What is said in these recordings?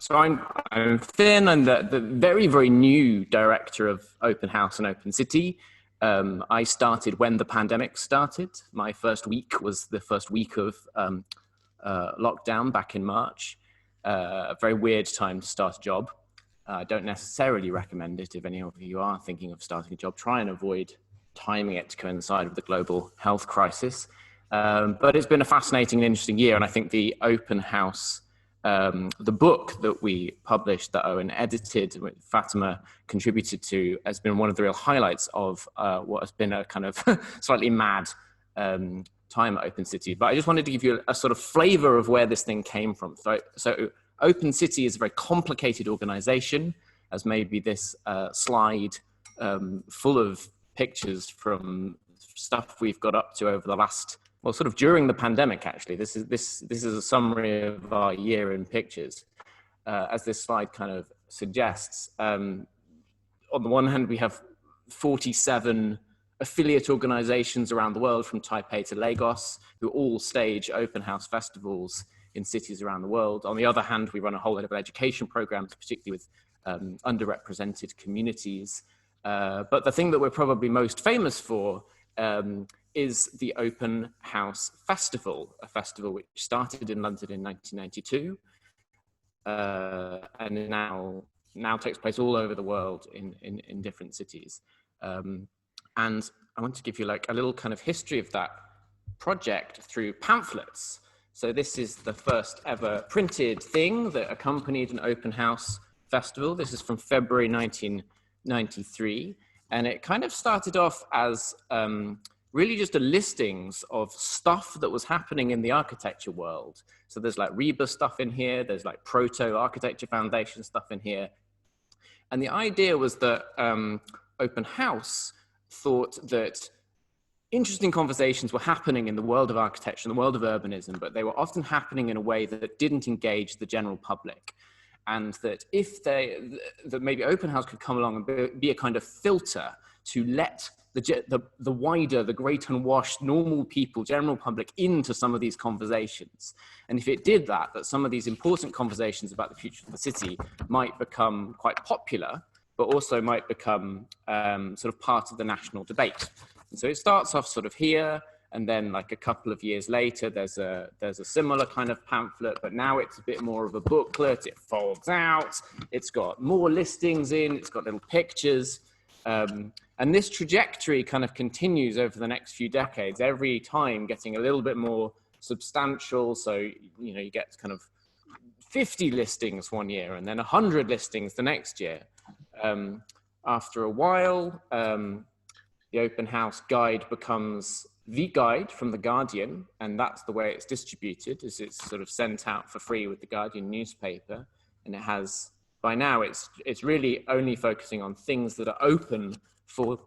I'm Finn. I'm the very, very new director of Open House and Open City. I started when the pandemic started. My first week was the first week of lockdown back in March. A very weird time to start a job. I don't necessarily recommend it if any of you are thinking of starting a job. Try and avoid timing it to coincide with the global health crisis. But it's been a fascinating and interesting year. And I think the Open House, the book that we published, that Owen edited, Fatema contributed to, has been one of the real highlights of what has been a kind of slightly mad time at Open City. But I just wanted to give you a sort of flavor of where this thing came from. So Open City is a very complicated organization, as maybe this slide full of pictures from stuff we've got up to over the last, well, sort of during the pandemic, actually. This is a summary of our year in pictures, as this slide kind of suggests. On the one hand, we have 47 affiliate organizations around the world, from Taipei to Lagos, who all stage open house festivals in cities around the world. On the other hand, we run a whole lot of education programs, particularly with underrepresented communities. But the thing that we're probably most famous for is the Open House Festival, a festival which started in London in 1992 and now takes place all over the world in different cities. And I want to give you like a little kind of history of that project through pamphlets. So this is the first ever printed thing that accompanied an open house festival. This is from February 1993. And it kind of started off as really just a listings of stuff that was happening in the architecture world. So there's like REBA stuff in here. There's like Proto-Architecture Foundation stuff in here. And the idea was that Open House thought that interesting conversations were happening in the world of architecture, in the world of urbanism, but they were often happening in a way that didn't engage the general public. And that that maybe Open House could come along and be a kind of filter to let the wider, the great unwashed, normal people, general public into some of these conversations. And if it did that some of these important conversations about the future of the city might become quite popular, but also might become sort of part of the national debate. And so it starts off sort of here, and then like a couple of years later, there's a similar kind of pamphlet, but now it's a bit more of a booklet. It folds out, it's got more listings in, it's got little pictures. And this trajectory kind of continues over the next few decades, every time getting a little bit more substantial. So, you know, you get kind of 50 listings one year and then 100 listings the next year. After a while, the Open House Guide becomes the guide from The Guardian, and that's the way it's distributed, is it's sort of sent out for free with The Guardian newspaper. And it has, by now, it's really only focusing on things that are open for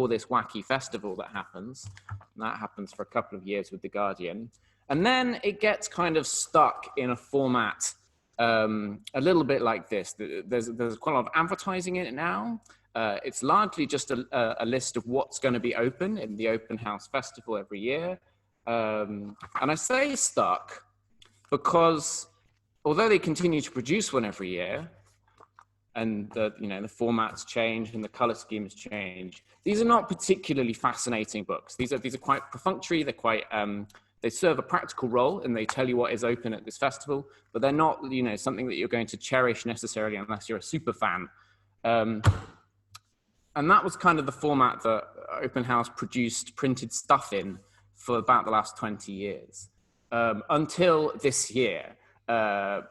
this wacky festival that happens. And that happens for a couple of years with The Guardian. And then it gets kind of stuck in a format a little bit like this. There's quite a lot of advertising in it now. It's largely just a list of what's going to be open in the Open House Festival every year. And I say stuck because although they continue to produce one every year, and the formats change and the color schemes change, these are not particularly fascinating books. These are quite perfunctory. They're quite they serve a practical role and they tell you what is open at this festival, but they're not something that you're going to cherish necessarily unless you're a super fan. And that was kind of the format that Open House produced printed stuff in for about the last 20 years, until this year,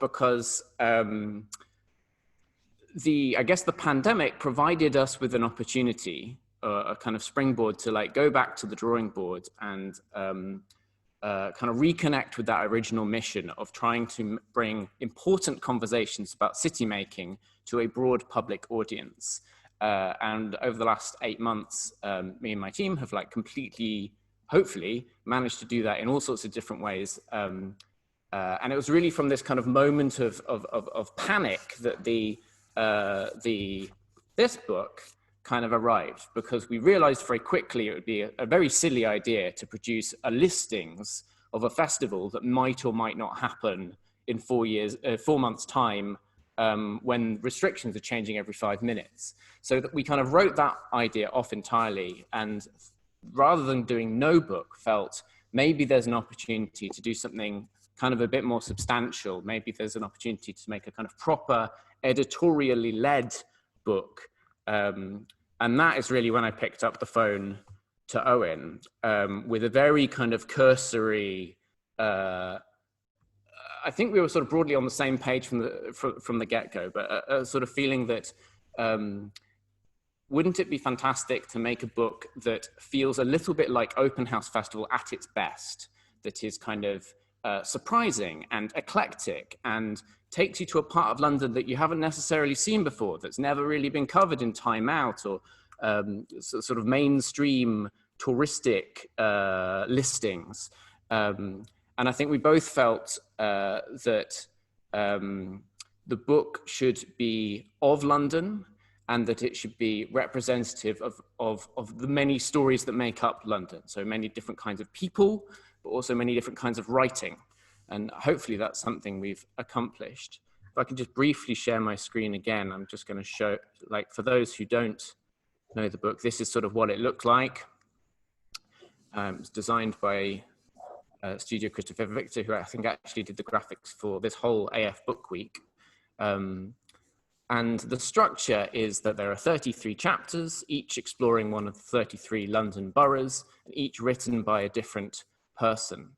because I guess the pandemic provided us with an opportunity, a kind of springboard to like go back to the drawing board and kind of reconnect with that original mission of trying to bring important conversations about city making to a broad public audience. And over the last 8 months, me and my team have like completely, hopefully, managed to do that in all sorts of different ways. And it was really from this kind of moment of panic that this book kind of arrived, because we realized very quickly it would be a very silly idea to produce a listings of a festival that might or might not happen in 4 months' time when restrictions are changing every 5 minutes. So that we kind of wrote that idea off entirely, and rather than doing no book, felt maybe there's an opportunity to do something kind of a bit more substantial. Maybe there's an opportunity to make a kind of proper editorially led book. And that is really when I picked up the phone to Owen with a very kind of cursory, I think we were sort of broadly on the same page from the get-go, but a sort of feeling that wouldn't it be fantastic to make a book that feels a little bit like Open House Festival at its best, that is kind of surprising and eclectic and takes you to a part of London that you haven't necessarily seen before, that's never really been covered in Time Out or sort of mainstream touristic listings. And I think we both felt that the book should be of London, and that it should be representative of the many stories that make up London. So many different kinds of people, but also many different kinds of writing. And hopefully that's something we've accomplished. If I can just briefly share my screen again, I'm just going to show, like, for those who don't know the book, this is sort of what it looked like. It's designed by Studio Christopher Victor, who I think actually did the graphics for this whole AF Book Week. And the structure is that there are 33 chapters, each exploring one of the 33 London boroughs, and each written by a different person.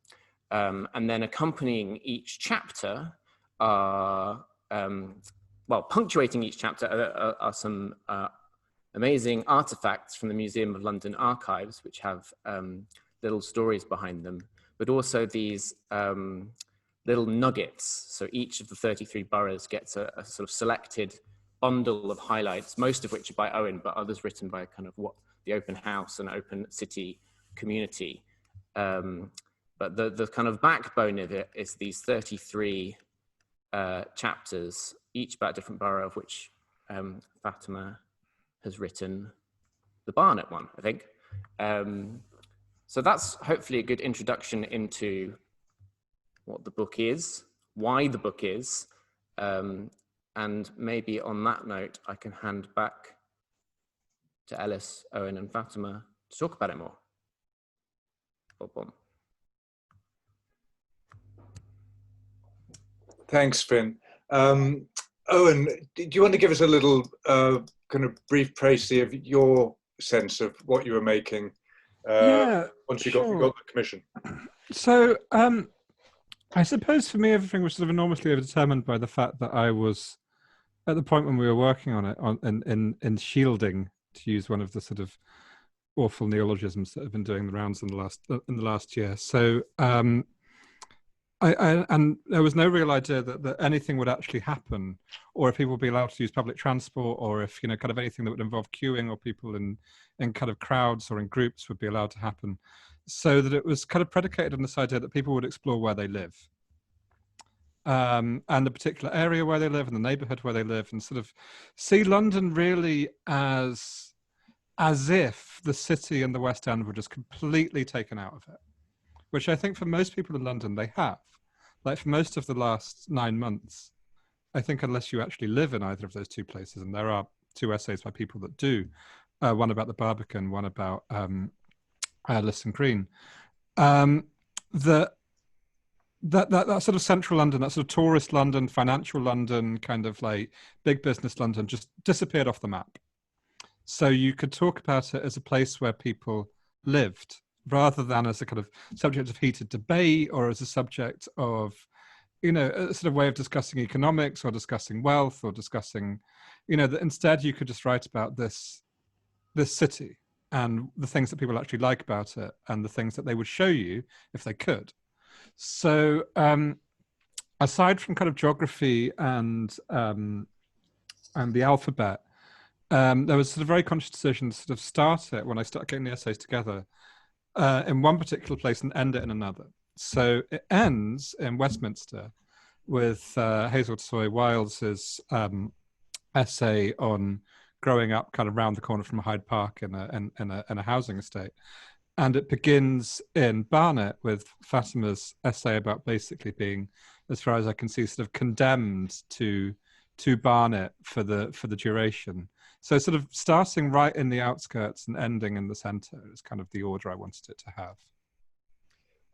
And then accompanying each chapter are, well, punctuating each chapter are some amazing artifacts from the Museum of London Archives, which have little stories behind them, but also these little nuggets. So each of the 33 boroughs gets a sort of selected bundle of highlights, most of which are by Owen, but others written by kind of what the Open House and Open City community. But the kind of backbone of it is these 33 chapters, each about a different borough, of which Fatema has written the Barnet one, I think. So that's hopefully a good introduction into what the book is, why the book is, and maybe on that note, I can hand back to Ellis, Owen, and Fatema to talk about it more. Boom, boom. Thanks, Finn. Owen, do you want to give us a little kind of brief précis of your sense of what you were making once you got the commission? So I suppose for me, everything was sort of enormously determined by the fact that I was at the point when we were working on it, in shielding, to use one of the sort of awful neologisms that have been doing the rounds in the last year. So and there was no real idea that anything would actually happen, or if people would be allowed to use public transport, or if, you know, kind of anything that would involve queuing or people in kind of crowds or in groups would be allowed to happen. So that it was kind of predicated on this idea that people would explore where they live, and the particular area where they live and the neighbourhood where they live, and sort of see London really as if the city and the West End were just completely taken out of it, which I think for most people in London, they have. Like for most of the last 9 months, I think unless you actually live in either of those two places, and there are 2 essays by people that do, one about the Barbican, one about Lisson Green, that sort of central London, that sort of tourist London, financial London, kind of like big business London, just disappeared off the map. So you could talk about it as a place where people lived, rather than as a kind of subject of heated debate, or as a subject of, you know, a sort of way of discussing economics or discussing wealth or discussing, you know, that instead you could just write about this city and the things that people actually like about it and the things that they would show you if they could. So aside from kind of geography and the alphabet, there was sort of very conscious decision to sort of start it when I started getting the essays together in one particular place and end it in another. So it ends in Westminster with Hazel Toy Wiles's essay on growing up kind of round the corner from Hyde Park in a housing estate. And it begins in Barnet with Fatema's essay about basically being, as far as I can see, sort of condemned to to Barnet for the duration. So sort of starting right in the outskirts and ending in the centre is kind of the order I wanted it to have.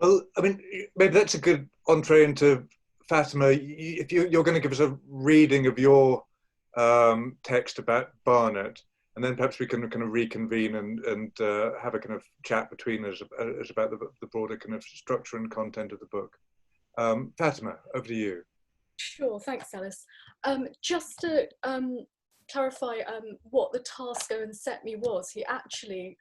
Well, I mean, maybe that's a good entree into Fatema. If you're going to give us a reading of your text about Barnet, and then perhaps we can kind of reconvene and have a kind of chat between us about the broader kind of structure and content of the book. Fatema, over to you. Sure, thanks, Alice. Just to clarify what the task Owen set me was, he actually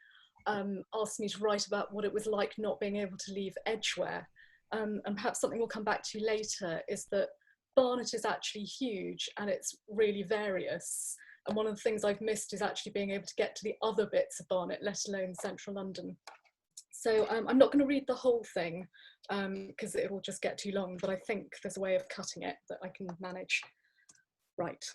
asked me to write about what it was like not being able to leave Edgware. And perhaps something we'll come back to later is that Barnet is actually huge and it's really various. And one of the things I've missed is actually being able to get to the other bits of Barnet, let alone central London. So I'm not going to read the whole thing because it will just get too long, but I think there's a way of cutting it that I can manage. Right.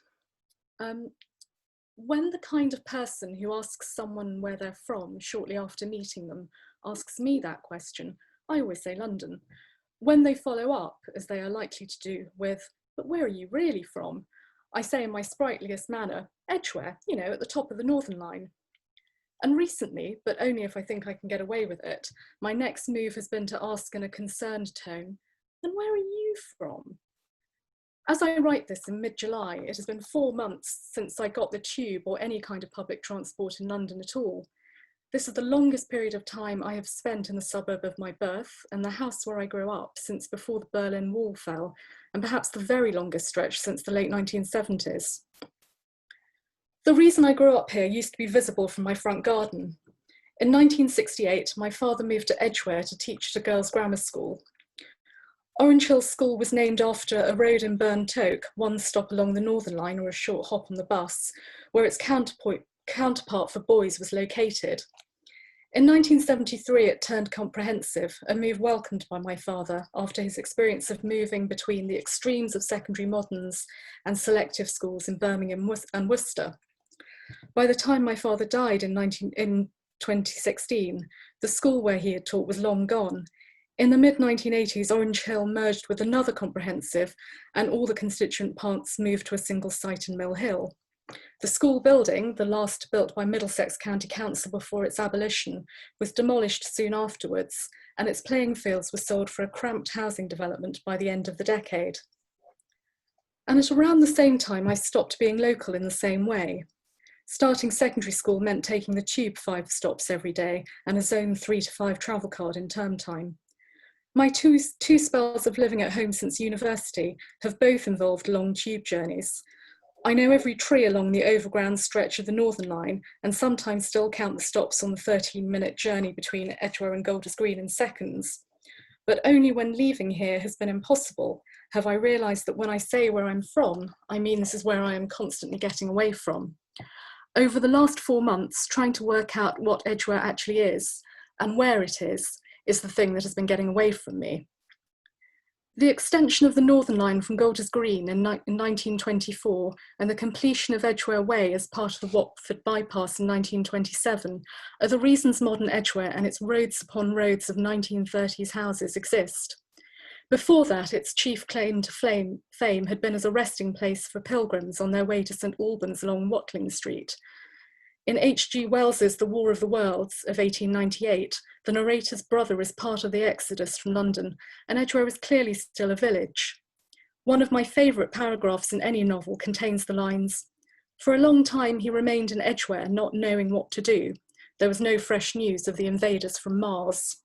When the kind of person who asks someone where they're from shortly after meeting them asks me that question, I always say London. When they follow up, as they are likely to do, with, but where are you really from? I say in my sprightliest manner, Edgware, you know, at the top of the Northern Line. And recently, but only if I think I can get away with it, my next move has been to ask in a concerned tone, and where are you from? As I write this in mid-July, it has been 4 months since I got the tube or any kind of public transport in London at all. This is the longest period of time I have spent in the suburb of my birth and the house where I grew up since before the Berlin Wall fell, and perhaps the very longest stretch since the late 1970s. The reason I grew up here used to be visible from my front garden. In 1968, my father moved to Edgware to teach at a girls' grammar school. Orange Hill School was named after a road in Burnt-Oak, one stop along the Northern Line or a short hop on the bus, where its counterpart for boys was located. In 1973, it turned comprehensive, a move welcomed by my father after his experience of moving between the extremes of secondary moderns and selective schools in Birmingham and Worcester. By the time my father died in 2016, the school where he had taught was long gone. In the mid-1980s, Orange Hill merged with another comprehensive and all the constituent parts moved to a single site in Mill Hill. The school building, the last built by Middlesex County Council before its abolition, was demolished soon afterwards, and its playing fields were sold for a cramped housing development by the end of the decade. And at around the same time, I stopped being local in the same way. Starting secondary school meant taking the tube 5 stops every day and a zone 3 to 5 travel card in term time. My two spells of living at home since university have both involved long tube journeys. I know every tree along the overground stretch of the Northern Line and sometimes still count the stops on the 13-minute journey between Edgware and Golders Green in seconds. But only when leaving here has been impossible have I realised that when I say where I'm from, I mean this is where I am constantly getting away from. Over the last 4 months, trying to work out what Edgware actually is and where it is the thing that has been getting away from me. The extension of the Northern Line from Golders Green in 1924 and the completion of Edgware Way as part of the Watford Bypass in 1927 are the reasons modern Edgware and its roads upon roads of 1930s houses exist. Before that, its chief claim to fame had been as a resting place for pilgrims on their way to St Albans along Watling Street. In H.G. Wells's The War of the Worlds of 1898, the narrator's brother is part of the exodus from London, and Edgware is clearly still a village. One of my favourite paragraphs in any novel contains the lines, "For a long time he remained in Edgware, not knowing what to do. There was no fresh news of the invaders from Mars."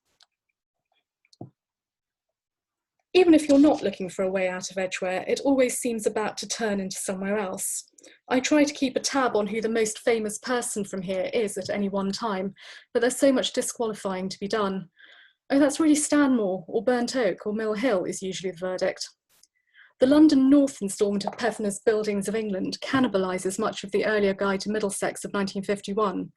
Even if you're not looking for a way out of Edgware, it always seems about to turn into somewhere else. I try to keep a tab on who the most famous person from here is at any one time, but there's so much disqualifying to be done. Oh, that's really Stanmore, or Burnt-Oak, or Mill Hill is usually the verdict. The London North instalment of Pevner's Buildings of England cannibalises much of the earlier Guide to Middlesex of 1951.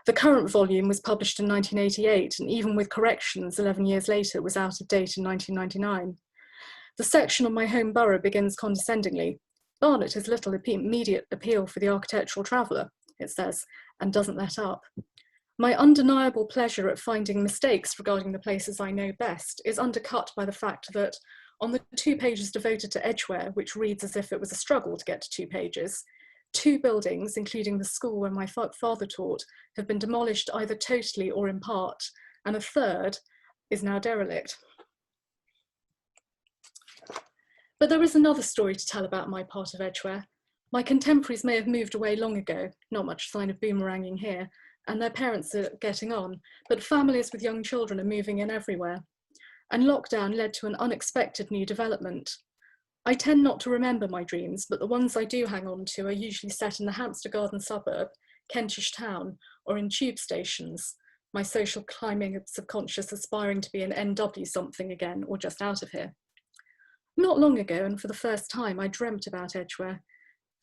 The current volume was published in 1988, and even with corrections 11 years later, was out of date in 1999. The section on my home borough begins condescendingly. Barnet has little immediate appeal for the architectural traveller, it says, and doesn't let up. My undeniable pleasure at finding mistakes regarding the places I know best is undercut by the fact that, On the 2 pages devoted to Edgware, which reads as if it was a struggle to get to 2 pages, 2 buildings, including the school where my father taught, have been demolished either totally or in part, and a third is now derelict. But there is another story to tell about my part of Edgware. My contemporaries may have moved away long ago, not much sign of boomeranging here, and their parents are getting on, but families with young children are moving in everywhere. And lockdown led to an unexpected new development. I tend not to remember my dreams, but the ones I do hang on to are usually set in the Hampstead Garden suburb, Kentish town, or in tube stations, my social climbing subconscious aspiring to be an NW something again, or just out of here. Not long ago, and for the first time, I dreamt about Edgware.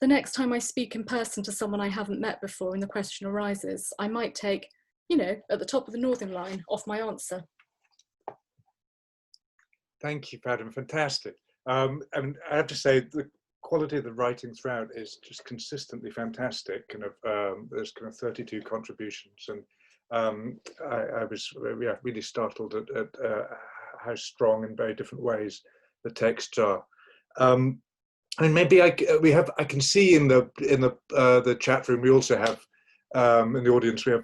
The next time I speak in person to someone I haven't met before and the question arises, I might take, you know, at the top of the Northern Line off my answer. Thank you, Fatema. Fantastic. And I have to say, the quality of the writing throughout is just consistently fantastic. There's kind of 32 contributions, and I was really startled at how strong in very different ways the texts are. And maybe I can see in the chat room we also have in the audience we have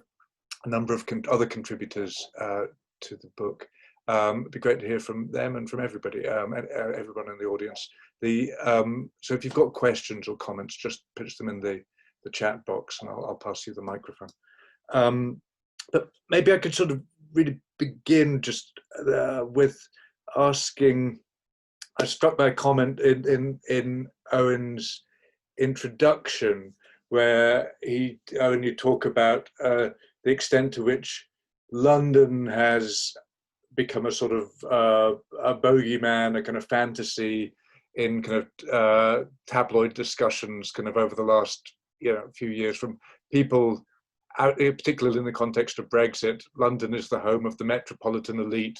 a number of other contributors to the book. It'd be great to hear from them and from everybody, everyone in the audience. So if you've got questions or comments, just pitch them in the chat box, and I'll pass you the microphone. But maybe I could sort of really begin just with asking. I was struck by a comment in Owen's introduction, where Owen, you talk about the extent to which London has become a sort of a bogeyman, a kind of fantasy in kind of tabloid discussions kind of over the last few years, from people out, particularly in the context of Brexit. London is the home of the metropolitan elite,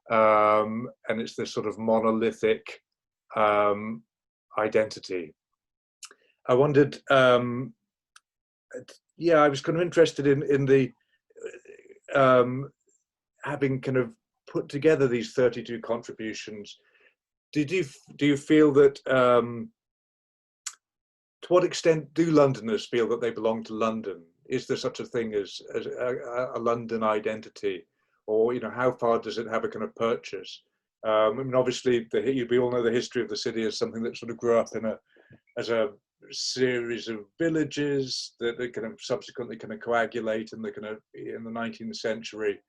and it's this sort of monolithic identity. I wondered, I was kind of interested in the having kind of put together these 32 contributions. Do you feel that to what extent do Londoners feel that they belong to London? Is there such a thing as a London identity, or how far does it have a kind of purchase? I mean, obviously, we all know the history of the city as something that sort of grew up as a series of villages that kind of subsequently kind of coagulate in the 19th century.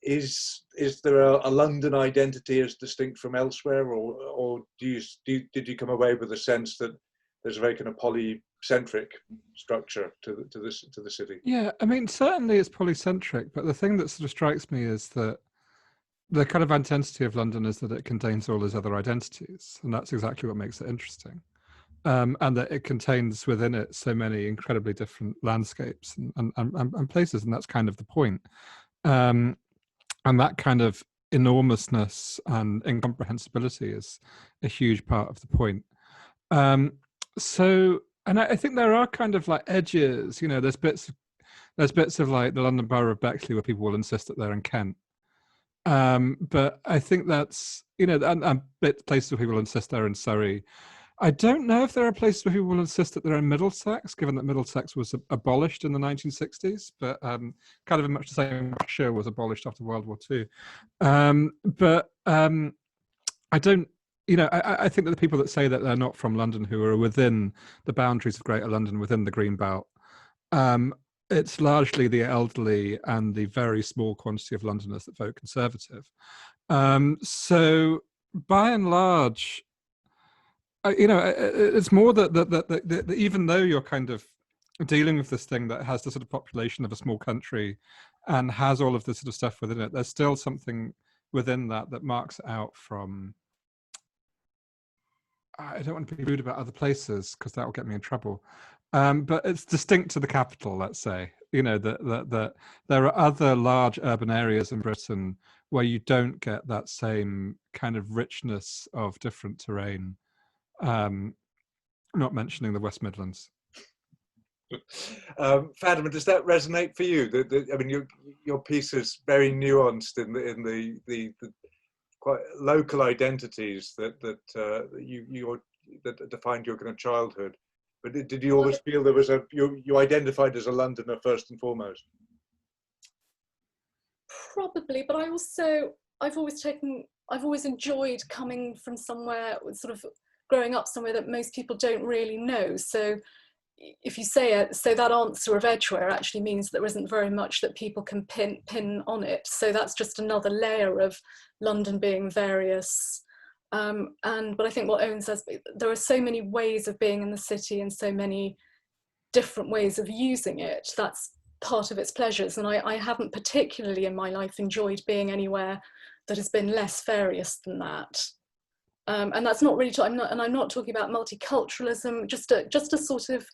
Is there a London identity as distinct from elsewhere, or did you come away with a sense that there's a very kind of polycentric structure to the city? Yeah, I mean, certainly it's polycentric, but the thing that sort of strikes me is that the kind of identity of London is that it contains all those other identities, and that's exactly what makes it interesting. And that it contains within it so many incredibly different landscapes and places, and that's kind of the point. And that kind of enormousness and incomprehensibility is a huge part of the point. And I think there are kind of like edges, there's bits of like the London Borough of Bexley where people will insist that they're in Kent. But I think that's, and places where people insist they're in Surrey. I don't know if there are places where people will insist that they're in Middlesex, given that Middlesex was abolished in the 1960s, but kind of in much the same Russia was abolished after World War II. But I don't, I think that the people that say that they're not from London, who are within the boundaries of Greater London, within the Green Belt, it's largely the elderly and the very small quantity of Londoners that vote Conservative. So by and large, it's more that even though you're kind of dealing with this thing that has the sort of population of a small country and has all of this sort of stuff within it, there's still something within that marks it out from. I don't want to be rude about other places because that will get me in trouble. But it's distinct to the capital, let's say. That there are other large urban areas in Britain where you don't get that same kind of richness of different terrain. Not mentioning the West Midlands. Fatema, does that resonate for you? I mean, your piece is very nuanced in the quite local identities that defined your kind of childhood. But did you always feel there was you identified as a Londoner first and foremost? Probably, but I've always enjoyed coming from somewhere, sort of growing up somewhere that most people don't really know. So if you say it, so that answer of Edgware actually means there isn't very much that people can pin on it. So that's just another layer of London being various. But I think what Owen says, there are so many ways of being in the city and so many different ways of using it. That's part of its pleasures. And I haven't particularly in my life enjoyed being anywhere that has been less various than that. And that's not really, I'm not talking about multiculturalism, just a sort of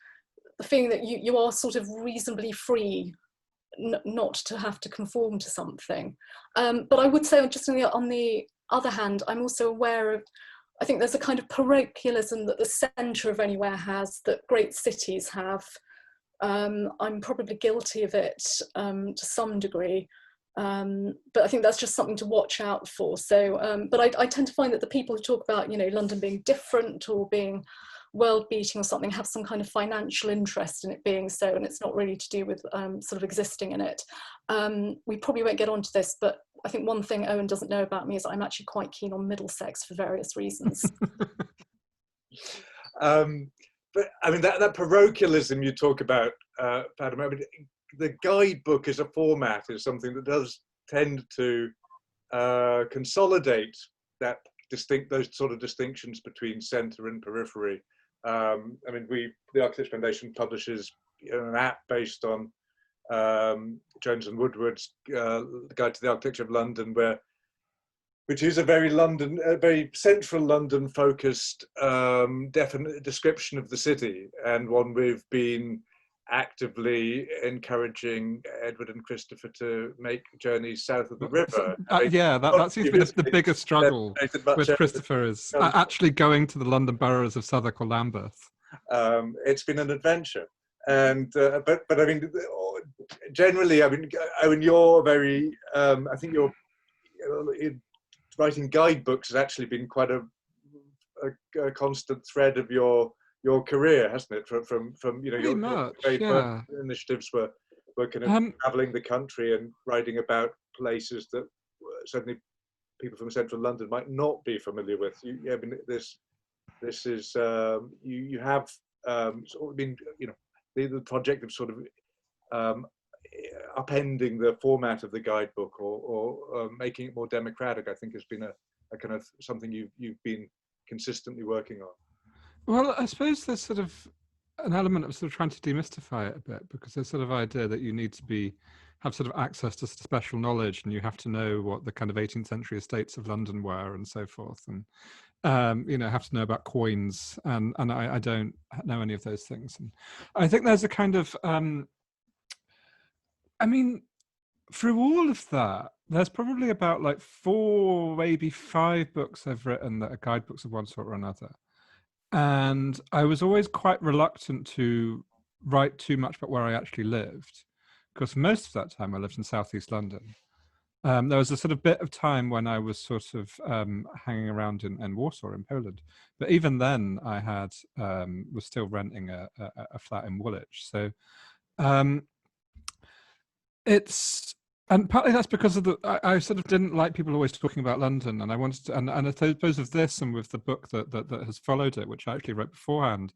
the feeling that you are sort of reasonably free not to have to conform to something. But I would say just on the other hand, I'm also aware of, I think there's a kind of parochialism that the centre of anywhere has, that great cities have. I'm probably guilty of it to some degree. But I think that's just something to watch out for. So, but I tend to find that the people who talk about, London being different or being world-beating or something have some kind of financial interest in it being so, and it's not really to do with sort of existing in it. We probably won't get onto this, but I think one thing Owen doesn't know about me is I'm actually quite keen on Middlesex for various reasons. But I mean, that parochialism you talk about, Fatema, I mean, the guidebook as a format is something that does tend to consolidate those sort of distinctions between centre and periphery. I mean, the Architects Foundation publishes an app based on Jones and Woodward's Guide to the Architecture of London, which is a very central London focused definite description of the city, and one we've been actively encouraging Edward and Christopher to make journeys south of the river. That seems to be the biggest struggle with Christopher is actually going to the London boroughs of Southwark or Lambeth. It's been an adventure, and but I mean, generally, I mean, you're very. I think you're writing guidebooks has actually been quite a constant thread of your career, hasn't it? From your very first initiatives were kind of travelling the country and writing about places that certainly people from central London might not be familiar with. I mean, this is you have sort of been the project of sort of upending the format of the guidebook or making it more democratic, I think has been a kind of something you've been consistently working on. Well, I suppose there's sort of an element of sort of trying to demystify it a bit, because there's sort of idea that you need to have sort of access to special knowledge, and you have to know what the kind of 18th century estates of London were and so forth, and have to know about coins, and I don't know any of those things. And I think there's a kind of I mean, through all of that, there's probably about like 4, maybe 5 books I've written that are guidebooks of one sort or another. And I was always quite reluctant to write too much about where I actually lived, because most of that time I lived in southeast London. There was a sort of bit of time when I was sort of hanging around in Warsaw in Poland, but even then I was still renting a flat in Woolwich. So and partly that's because of I sort of didn't like people always talking about London, and I wanted to, and I suppose of this and with the book that has followed it, which I actually wrote beforehand,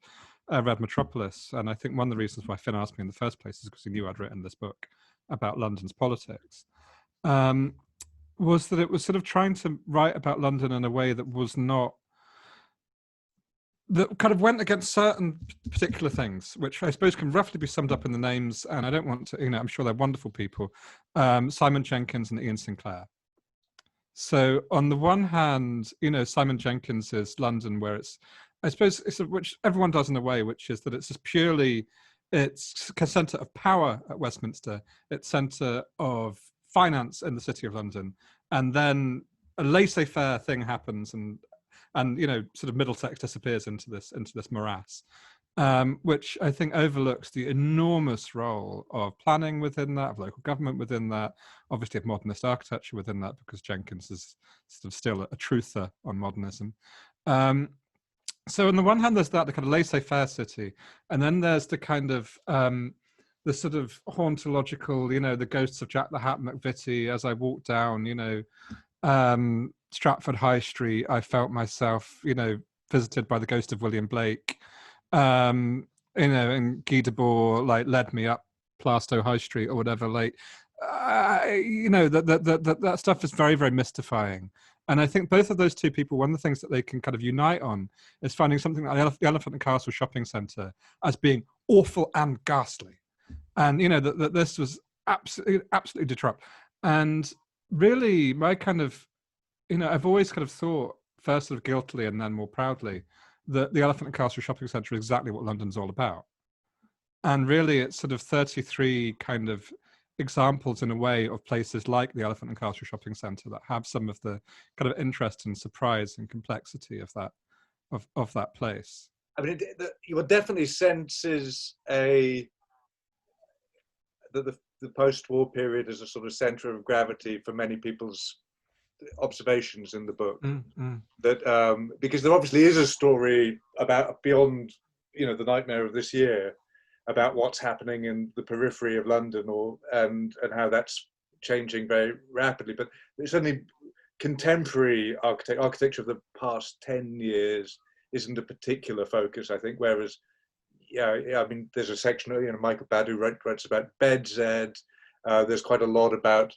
I read Metropolis, and I think one of the reasons why Finn asked me in the first place is because he knew I'd written this book about London's politics, was that it was sort of trying to write about London in a way that was not, that kind of went against certain particular things, which I suppose can roughly be summed up in the names. And I don't want to, I'm sure they're wonderful people, Simon Jenkins and Ian Sinclair. So on the one hand, Simon Jenkins is London, where I suppose which everyone does in a way, which is that it's just purely, it's a centre of power at Westminster, it's centre of finance in the City of London, and then a laissez-faire thing happens, and sort of Middlesex disappears into this morass. which I think overlooks the enormous role of planning within that, of local government within that, obviously of modernist architecture within that, because Jenkins is sort of still a truther on modernism. So on the one hand, there's that, the kind of laissez-faire city, and then there's the kind of the sort of hauntological, you know, the ghosts of Jack the Hat McVitie. As I walked down, you know, Stratford High Street, I felt myself, you know, visited by the ghost of William Blake. You know, and Guy Debord like led me up Plaistow High Street or whatever. Like, you know, that stuff is very, very mystifying. And I think both of those two people, one of the things that they can kind of unite on is finding something like the Elephant and Castle shopping centre as being awful and ghastly. And, you know, that this was absolutely disrupt. And really, my kind of, you know, I've always kind of thought, first sort of guiltily and then more proudly, that the Elephant and Castle shopping centre is exactly what London's all about. And really, it's sort of 33 kind of examples in a way of places like the Elephant and Castle shopping centre that have some of the kind of interest and surprise and complexity of that place. I mean, your definitely senses the post-war period as a sort of centre of gravity for many people's observations in the book. That because there obviously is a story about beyond, you know, the nightmare of this year, about what's happening in the periphery of London, and how that's changing very rapidly. But certainly contemporary architecture of the past 10 years isn't a particular focus, I think, whereas yeah, I mean, there's a section, you know, Michael Badu writes about BZ. There's quite a lot about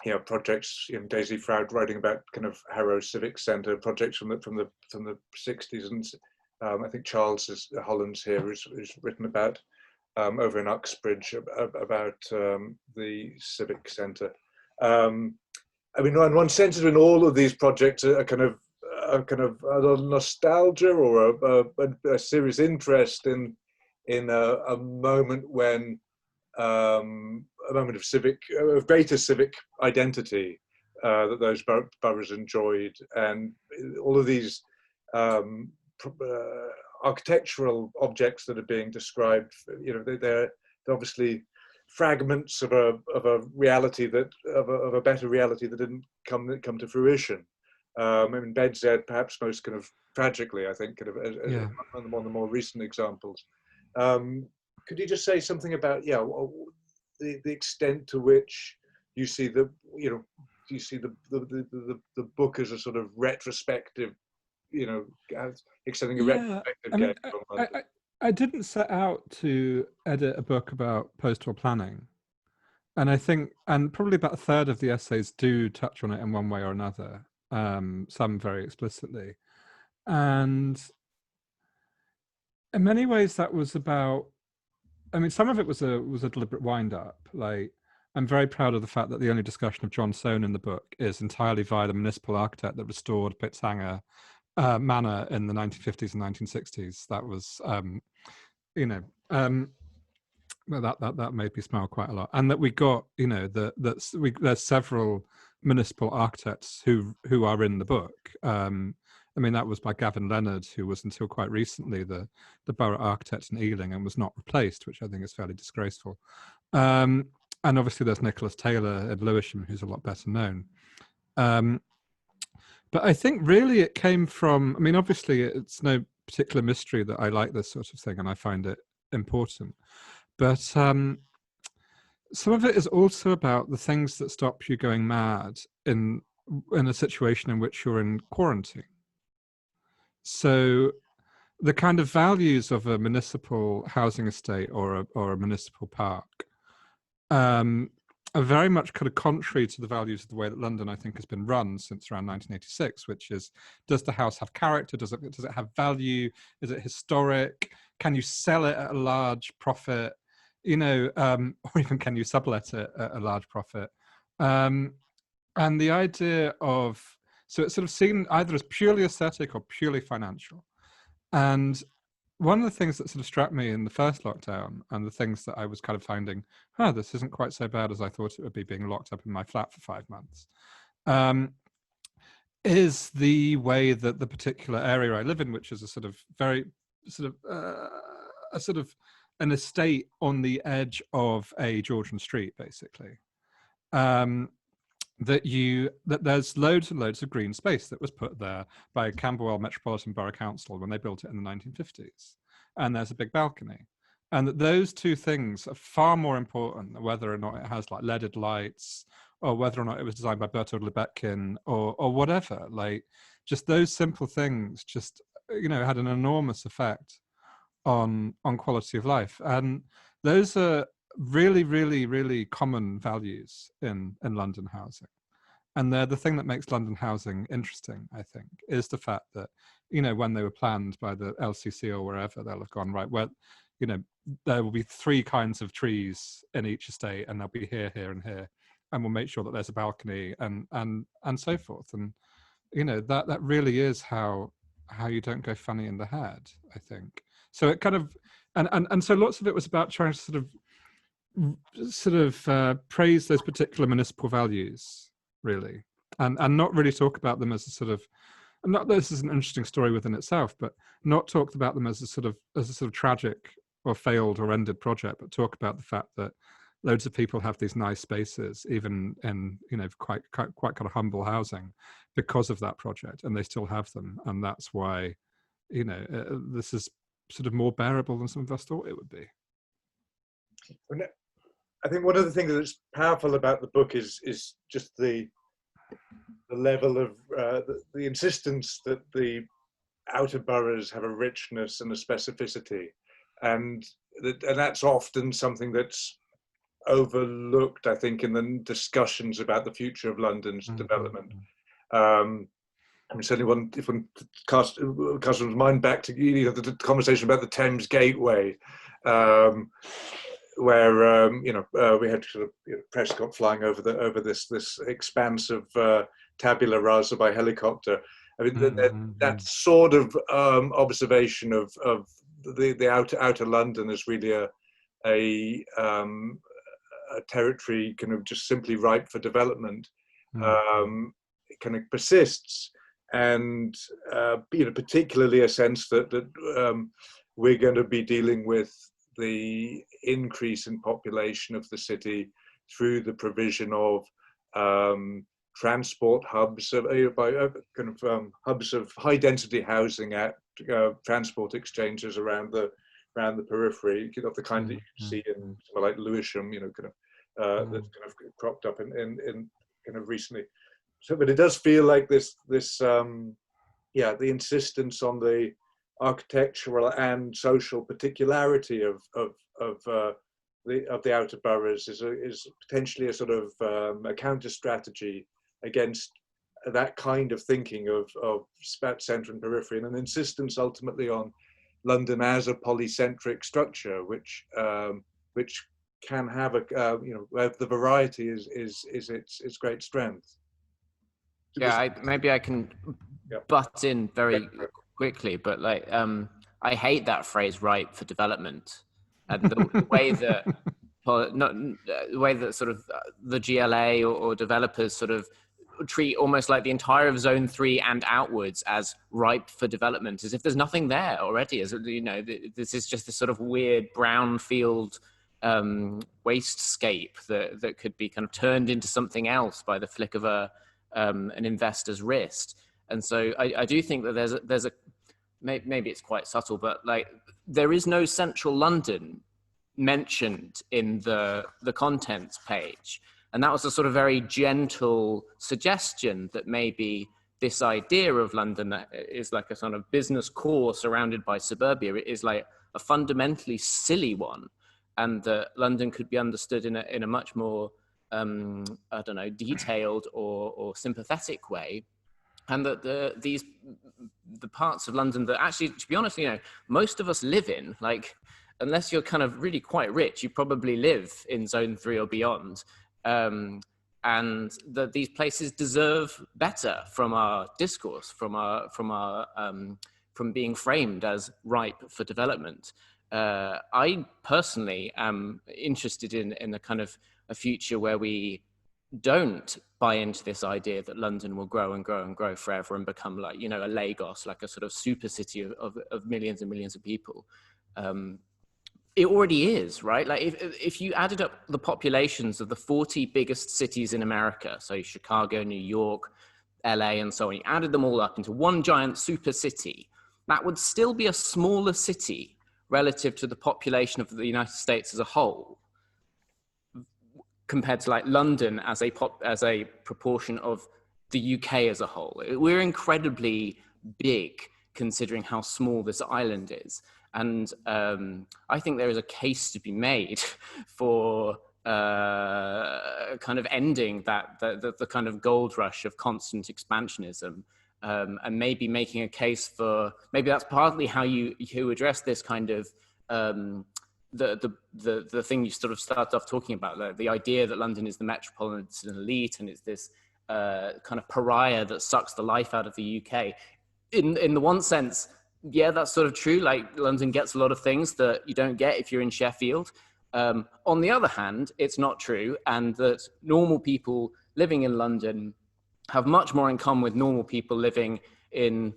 you know, projects, you know, Daisy Froud writing about kind of Harrow Civic Centre projects from the 60s, and I think Charles Hollands here who's written about over in Uxbridge about the Civic Centre. I mean, one senses in all of these projects a kind of a nostalgia or a serious interest in a moment when a moment of greater civic identity that those boroughs enjoyed, and all of these architectural objects that are being described, you know, they're obviously fragments of a reality of a better reality that didn't come to fruition. I mean, BZ, perhaps most kind of tragically, I think, kind of as one of the more recent examples. Could you just say something about the extent to which you see the book as a sort of retrospective, you know, extending a retrospective? I mean, I didn't set out to edit a book about post-war planning, and I think, and probably about a third of the essays do touch on it in one way or another. Some very explicitly, and in many ways that was about, I mean, some of it was a deliberate wind-up. Like, I'm very proud of the fact that the only discussion of John Soane in the book is entirely via the municipal architect that restored Pittshanger Manor in the 1950s and 1960s. That was, you know, well, that made me smile quite a lot. And that we got, you know, there's several municipal architects who are in the book. I mean, that was by Gavin Leonard, who was until quite recently the borough architect in Ealing and was not replaced, which I think is fairly disgraceful. And obviously there's Nicholas Taylor at Lewisham, who's a lot better known. But I think really it came from, I mean, obviously it's no particular mystery that I like this sort of thing and I find it important. But some of it is also about the things that stop you going mad in a situation in which you're in quarantine. So the kind of values of a municipal housing estate or a municipal park are very much kind of contrary to the values of the way that London, I think, has been run since around 1986, which is, does the house have character? Does it have value? Is it historic? Can you sell it at a large profit? You know, or even can you sublet it at a large profit? And the idea of, so it's sort of seen either as purely aesthetic or purely financial. And one of the things that sort of struck me in the first lockdown, and the things that I was kind of finding, this isn't quite so bad as I thought it would be, being locked up in my flat for 5 months, is the way that the particular area I live in, which is a sort of very sort of an estate on the edge of a Georgian street, basically. That there's loads and loads of green space that was put there by Camberwell Metropolitan Borough Council when they built it in the 1950s, and there's a big balcony, and that those two things are far more important than whether or not it has like leaded lights, or whether or not it was designed by Bertold Lebetkin, or whatever. Like, just those simple things just, you know, had an enormous effect on quality of life. And those are really, really, really common values in London housing. And they're the thing that makes London housing interesting, I think, is the fact that, you know, when they were planned by the LCC or wherever, they'll have gone, right, well, you know, there will be 3 kinds of trees in each estate, and they'll be here, here, and here. And we'll make sure that there's a balcony and so forth. And, you know, that really is how you don't go funny in the head, I think. So it kind of, and so lots of it was about trying to sort of praise those particular municipal values, really, and not really talk about them as a sort of, not that this is an interesting story within itself, but not talk about them as a sort of tragic or failed or ended project, but talk about the fact that loads of people have these nice spaces, even in, you know, quite kind of humble housing, because of that project, and they still have them, and that's why, you know, this is sort of more bearable than some of us thought it would be. I think one of the things that's powerful about the book is just the level of the insistence that the outer boroughs have a richness and a specificity, and that's often something that's overlooked, I think, in the discussions about the future of London's development. I mean, certainly if one casts one's mind back to, you know, the conversation about the Thames Gateway, where you know, we had sort of, you know, Prescott flying over this expanse of tabula rasa by helicopter. I mean, that sort of observation of the outer London is really a territory kind of just simply ripe for development. It kind of persists, and you know, particularly a sense that we're going to be dealing with the increase in population of the city through the provision of transport hubs, hubs of high density housing at transport exchanges around the periphery, you know, the kind that you see in somewhere like Lewisham, you know, kind of that's kind of cropped up in kind of recently. So, but it does feel like this the insistence on the architectural and social particularity of the outer boroughs is potentially a sort of a counter strategy against that kind of thinking of centre and periphery, and an insistence ultimately on London as a polycentric structure, which can have a you know, where the variety is its great strength. Yeah, maybe I can butt in very quickly, but like I hate that phrase "ripe for development," and the way that the way that sort of the GLA or developers sort of treat almost like the entire of Zone 3 and outwards as ripe for development, as if there's nothing there already. As you know, this is just this sort of weird brownfield wastescape that could be kind of turned into something else by the flick of an investor's wrist. And so I do think that there's a maybe it's quite subtle, but like there is no central London mentioned in the contents page. And that was a sort of very gentle suggestion that maybe this idea of London that is like a sort of business core surrounded by suburbia is like a fundamentally silly one, and that London could be understood in a much more I don't know, detailed or sympathetic way, and that the parts of London that actually, to be honest, you know, most of us live in, like, unless you're kind of really quite rich, you probably live in Zone 3 or beyond. And that these places deserve better from our discourse, from being framed as ripe for development. I personally am interested in a kind of a future where we don't buy into this idea that London will grow and grow and grow forever and become like, you know, a Lagos, like a sort of super city of millions and millions of people. It already is, right? Like if you added up the populations of the 40 biggest cities in America, so Chicago, New York, LA, and so on, you added them all up into one giant super city, that would still be a smaller city relative to the population of the United States as a whole, compared to like London as a proportion of the UK as a whole. We're incredibly big considering how small this island is. And I think there is a case to be made for kind of ending the kind of gold rush of constant expansionism, and maybe making a case for, maybe that's partly how you address this kind of the thing you sort of started off talking about, the idea that London is the metropolitan elite and it's this kind of pariah that sucks the life out of the UK. In the one sense, yeah, that's sort of true. Like London gets a lot of things that you don't get if you're in Sheffield. On the other hand, it's not true, and that normal people living in London have much more in common with normal people living in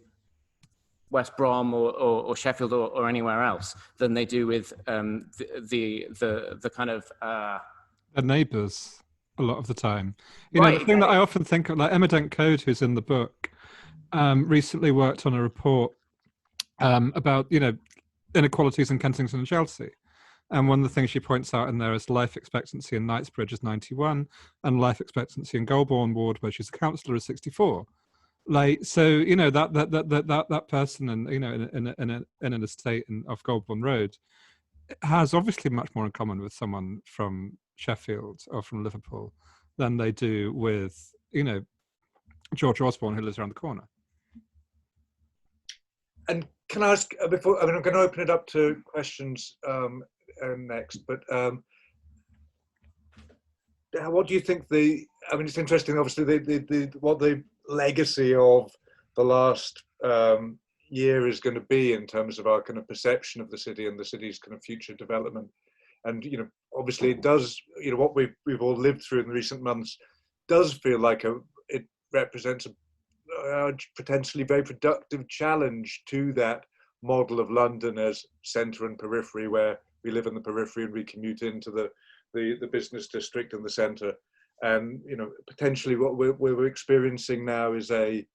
West Brom or Sheffield or anywhere else than they do with the kind of the neighbours a lot of the time. You know, right, the thing that I often think of, like Emma Dent Code, who's in the book, recently worked on a report about, you know, inequalities in Kensington and Chelsea. And one of the things she points out in there is life expectancy in Knightsbridge is 91, and life expectancy in Golborne Ward, where she's a councillor, is 64. Like, so, you know, that person, and you know, in an estate off Golborne Road, has obviously much more in common with someone from Sheffield or from Liverpool than they do with, you know, George Osborne, who lives around the corner. And can I ask before? I mean, I'm going to open it up to questions next, but what do you think I mean, it's interesting. Obviously, what the legacy of the last year is going to be in terms of our kind of perception of the city and the city's kind of future development. And you know, obviously, it does. You know, what we've all lived through in recent months does feel like it represents a potentially very productive challenge to that model of London as centre and periphery, where we live in the periphery and we commute into the business district and the centre. And you know, potentially what we're experiencing now is an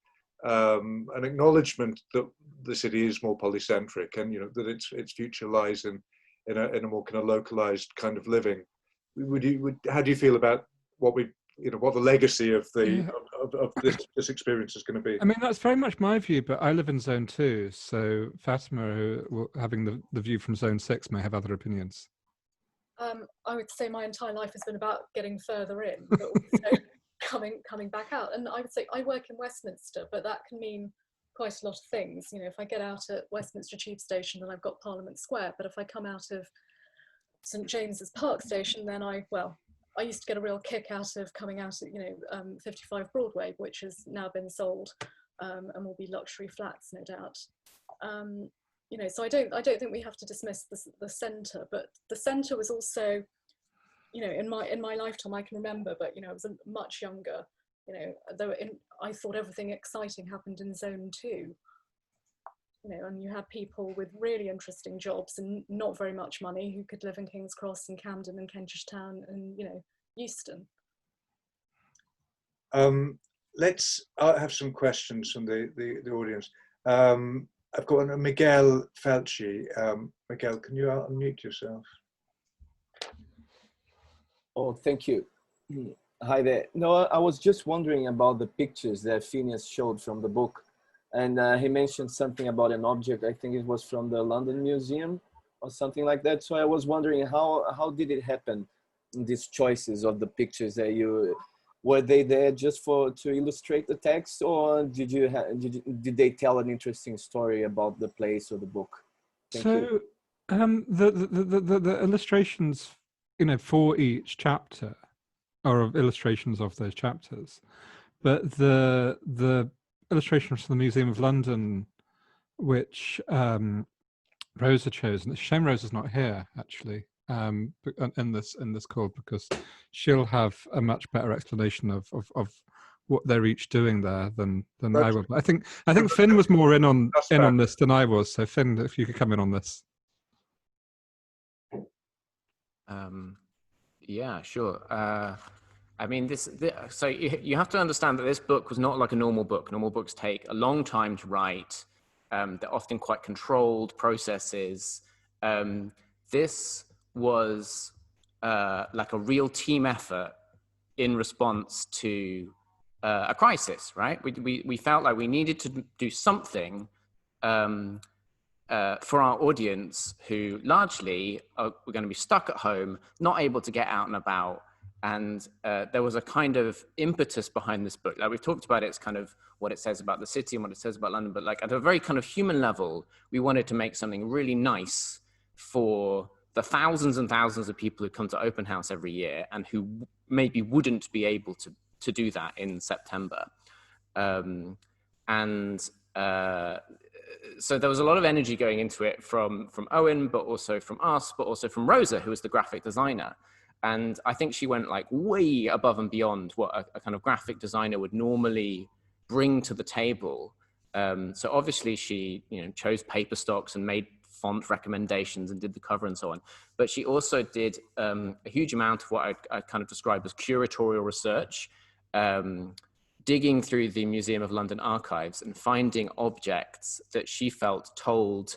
acknowledgement that the city is more polycentric, and you know that its future lies in a more kind of localized kind of living. How do you feel about what the legacy of this experience is going to be? I mean, that's very much my view, but I live in Zone 2, so Fatema, having the view from Zone 6, may have other opinions. I would say my entire life has been about getting further in, but also coming back out. And I would say I work in Westminster, but that can mean quite a lot of things. You know, if I get out at Westminster Tube Station, then I've got Parliament Square. But if I come out of St James's Park Station, then I used to get a real kick out of coming out at 55 Broadway, which has now been sold and will be luxury flats, no doubt. You know, so I don't think we have to dismiss the centre, but the centre was also, you know, in my lifetime I can remember, but you know, I was much younger. You know, I thought everything exciting happened in Zone 2. You know, and you had people with really interesting jobs and not very much money who could live in King's Cross and Camden and Kentish Town and, you know, Euston. Let's have some questions from the audience. I've got a Miguel Felci. Miguel, can you unmute yourself? Oh, thank you. Hi there. No, I was just wondering about the pictures that Phineas showed from the book. And he mentioned something about an object. I think it was from the London Museum or something like that. So I was wondering how did it happen, these choices of the pictures that were they there just to illustrate the text, or did they tell an interesting story about the place or the book? Thank you. The illustrations, you know, for each chapter are illustrations of those chapters, but the illustrations from the Museum of London, which Rosa chose, and it's a shame Rosa's not here actually, in this call, because she'll have a much better explanation of what they're each doing there than I will. I think Finn was more in on this than I was. So Finn, if you could come in on this. Yeah, sure. I mean, so you have to understand that this book was not like a normal book. Normal books take a long time to write. They're often quite controlled processes. This was like a real team effort in response to a crisis, right? We felt like we needed to do something for our audience who largely were going to be stuck at home, not able to get out and about. And there was a kind of impetus behind this book. Like we've talked about, it's kind of what it says about the city and what it says about London, but like at a very kind of human level, we wanted to make something really nice for the thousands and thousands of people who come to open house every year and who maybe wouldn't be able to do that in September. So there was a lot of energy going into it from Owen, but also from us, but also from Rosa, who was the graphic designer. And I think she went like way above and beyond what a kind of graphic designer would normally bring to the table. So obviously she, chose paper stocks and made font recommendations and did the cover and so on. But she also did a huge amount of what I kind of describe as curatorial research, digging through the Museum of London archives and finding objects that she felt told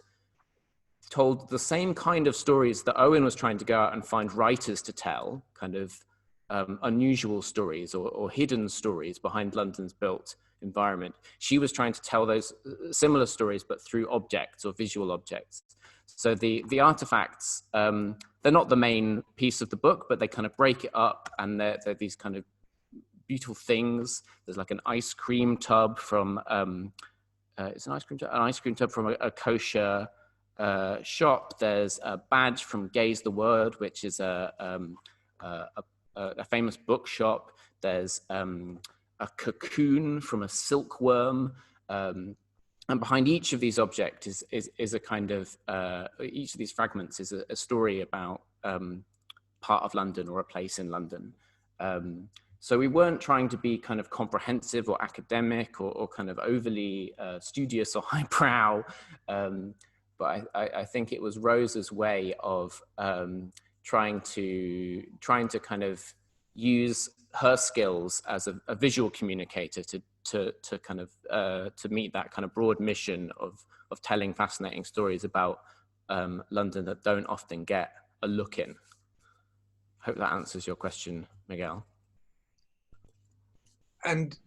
the same kind of stories that Owen was trying to go out and find writers to tell, kind of unusual stories or hidden stories behind London's built environment. She was trying to tell those similar stories, but through objects or visual objects. So the artifacts, they're not the main piece of the book, but they kind of break it up, and they're these kind of beautiful things. There's like an ice cream tub from, it's an ice cream tub from a kosher shop. There's a badge from Gaze the Word, which is a famous bookshop. There's a cocoon from a silkworm, and behind each of these objects is a kind of each of these fragments is a story about part of London or a place in London. So we weren't trying to be kind of comprehensive or academic or kind of overly studious or highbrow. But I think it was Rosa's way of trying to kind of use her skills as a visual communicator to kind of to meet that kind of broad mission of telling fascinating stories about London that don't often get a look in. Hope that answers your question, Miguel. And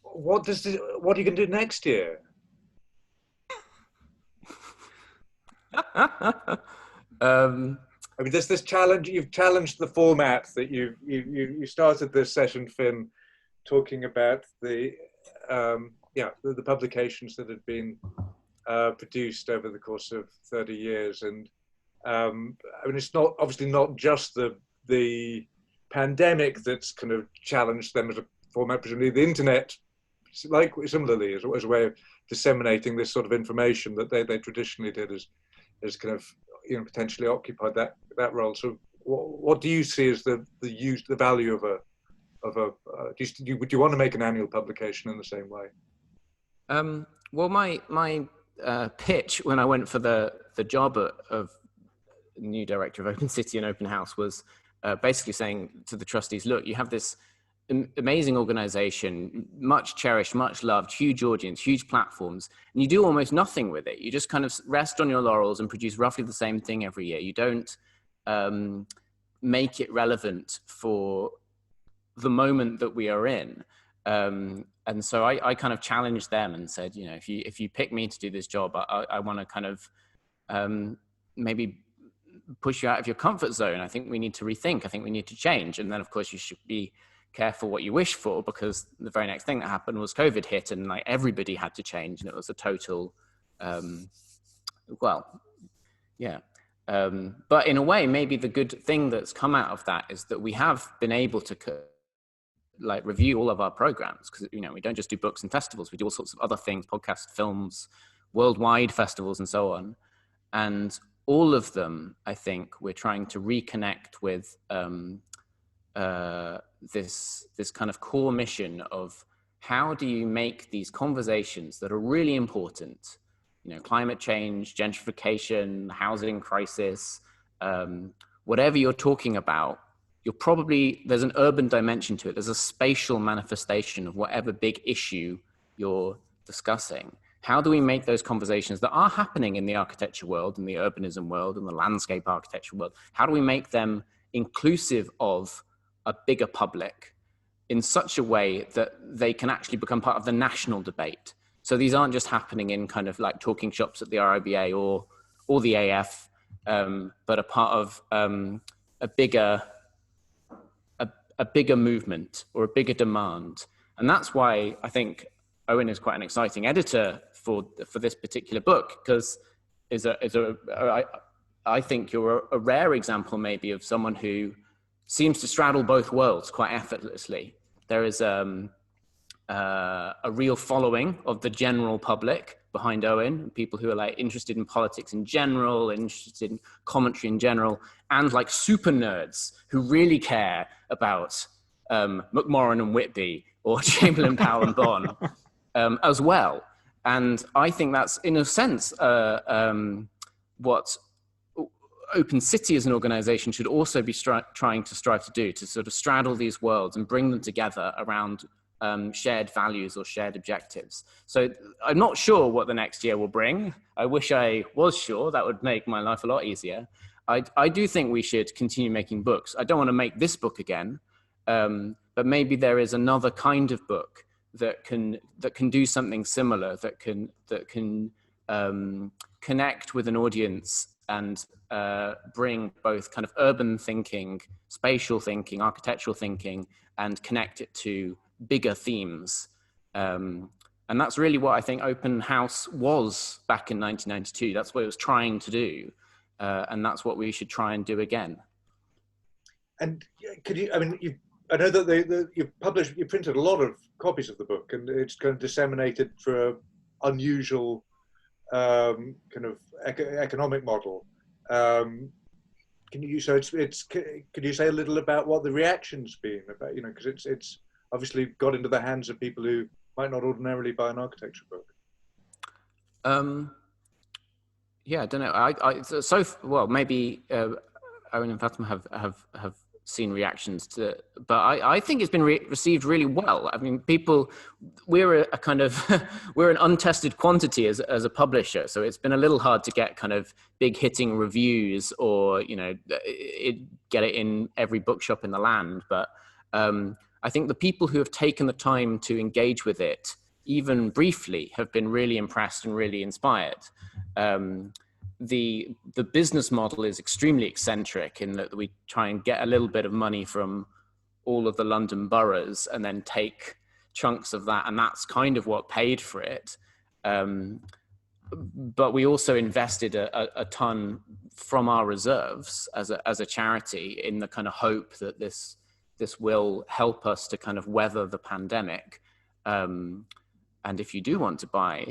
what are you going to do next year? I mean, there's this challenge. You've challenged the format that you started this session, Finn, talking about the publications that had been produced over the course of 30 years, and I mean, it's not obviously not just the pandemic that's kind of challenged them as a format. Presumably, the internet, like similarly, as a way of disseminating this sort of information that they traditionally did as kind of potentially occupied that role. So what do you see as the value of would you want to make an annual publication in the same way? Well, my pitch when I went for the job of new director of Open City and Open House was basically saying to the trustees, look, you have this amazing organization, much cherished, much loved, huge audience, huge platforms, and you do almost nothing with it. You just kind of rest on your laurels and produce roughly the same thing every year. You don't make it relevant for the moment that we are in. And so I kind of challenged them and said, if you pick me to do this job, I want to kind of maybe push you out of your comfort zone. I think we need to rethink. I think we need to change. And then, of course, you should be careful what you wish for, because the very next thing that happened was COVID hit, and like everybody had to change, and it was a total, but in a way, maybe the good thing that's come out of that is that we have been able to review all of our programs, because we don't just do books and festivals, we do all sorts of other things, podcasts, films, worldwide festivals, and so on. And all of them, I think, we're trying to reconnect with this kind of core mission of how do you make these conversations that are really important, you know, climate change, gentrification, housing crisis, whatever you're talking about, there's an urban dimension to it. There's a spatial manifestation of whatever big issue you're discussing. How do we make those conversations that are happening in the architecture world, in the urbanism world, in the landscape architecture world, how do we make them inclusive of a bigger public in such a way that they can actually become part of the national debate? So these aren't just happening in kind of like talking shops at the RIBA or the AF, but a part of a bigger movement or a bigger demand. And that's why I think Owen is quite an exciting editor for this particular book, because I think you're a rare example maybe of someone who seems to straddle both worlds quite effortlessly. There is a real following of the general public behind Owen, people who are like interested in politics in general, interested in commentary in general, and like super nerds who really care about McMorran and Whitby or Chamberlain, Powell and Bon as well. And I think that's in a sense what Open City as an organization should also be trying to strive to do, to sort of straddle these worlds and bring them together around shared values or shared objectives. So I'm not sure what the next year will bring. I wish I was sure. That would make my life a lot easier. I do think we should continue making books. I don't want to make this book again, but maybe there is another kind of book that can do something similar, that can connect with an audience and bring both kind of urban thinking, spatial thinking, architectural thinking, and connect it to bigger themes. And that's really what I think Open House was back in 1992. That's what it was trying to do. And that's what we should try and do again. And could you, I mean, I know that you printed a lot of copies of the book, and it's kind of disseminated for an unusual kind of economic model. Could you say a little about what the reaction's been about, you know, because it's obviously got into the hands of people who might not ordinarily buy an architecture book. Yeah, I don't know. Well, maybe Owen and Fatema have seen reactions to, but I think it's been received really well. I mean, we're a kind of we're an untested quantity as a publisher, so it's been a little hard to get kind of big hitting reviews or, you know, get it in every bookshop in the land. But I think the people who have taken the time to engage with it, even briefly, have been really impressed and really inspired. The business model is extremely eccentric in that we try and get a little bit of money from all of the London boroughs and then take chunks of that, and that's kind of what paid for it. But we also invested a ton from our reserves as a charity, in the kind of hope that this will help us to kind of weather the pandemic. And if you do want to buy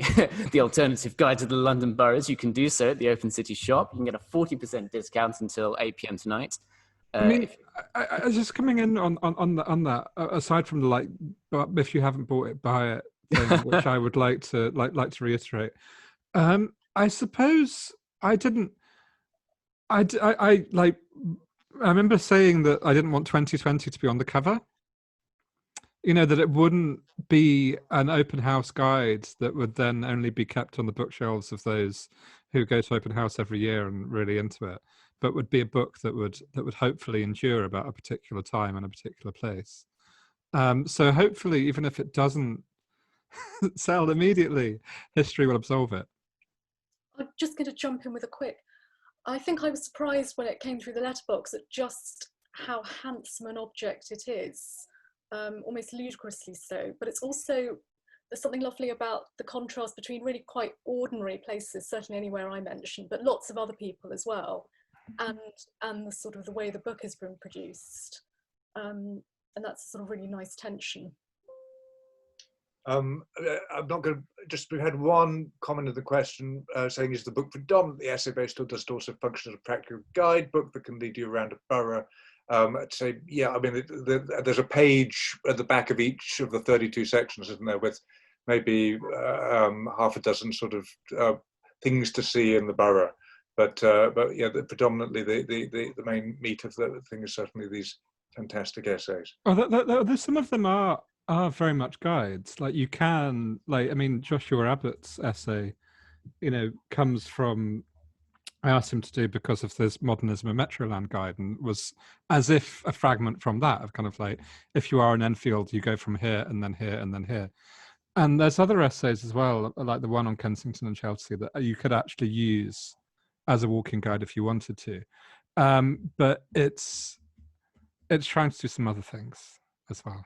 the alternative guide to the London boroughs, you can do so at the Open City shop. You can get a 40% discount until 8 p.m. tonight. I mean, I was just coming in on that. Aside from the like, if you haven't bought it, buy it thing, which I would like to reiterate. I suppose I didn't. I remember saying that I didn't want 2020 to be on the cover. You know, that it wouldn't be an open house guide that would then only be kept on the bookshelves of those who go to open house every year and really into it, but would be a book that would hopefully endure about a particular time and a particular place. So hopefully, even if it doesn't sell immediately, history will absolve it. I'm just going to jump in with a quick. I think I was surprised when it came through the letterbox at just how handsome an object it is. Almost ludicrously so, but it's also, there's something lovely about the contrast between really quite ordinary places, certainly anywhere I mentioned, but lots of other people as well, and the sort of the way the book has been produced, and that's a sort of really nice tension. I'm not going to just. We had one comment of the question saying, "Is the book predominantly essay-based, or does it also function as a practical guidebook that can lead you around a borough?" I'd say, yeah. I mean, there's a page at the back of each of the 32 sections, isn't there, with maybe half a dozen sort of things to see in the borough. But yeah, predominantly the main meat of the thing is certainly these fantastic essays. Oh, some of them are very much guides. Like you can, like, I mean, Joshua Abbott's essay, comes from, I asked him to do because of this modernism and Metroland guide, and was as if a fragment from that of kind of like, if you are in Enfield, you go from here and then here and then here. And there's other essays as well, like the one on Kensington and Chelsea, that you could actually use as a walking guide if you wanted to. But it's trying to do some other things as well.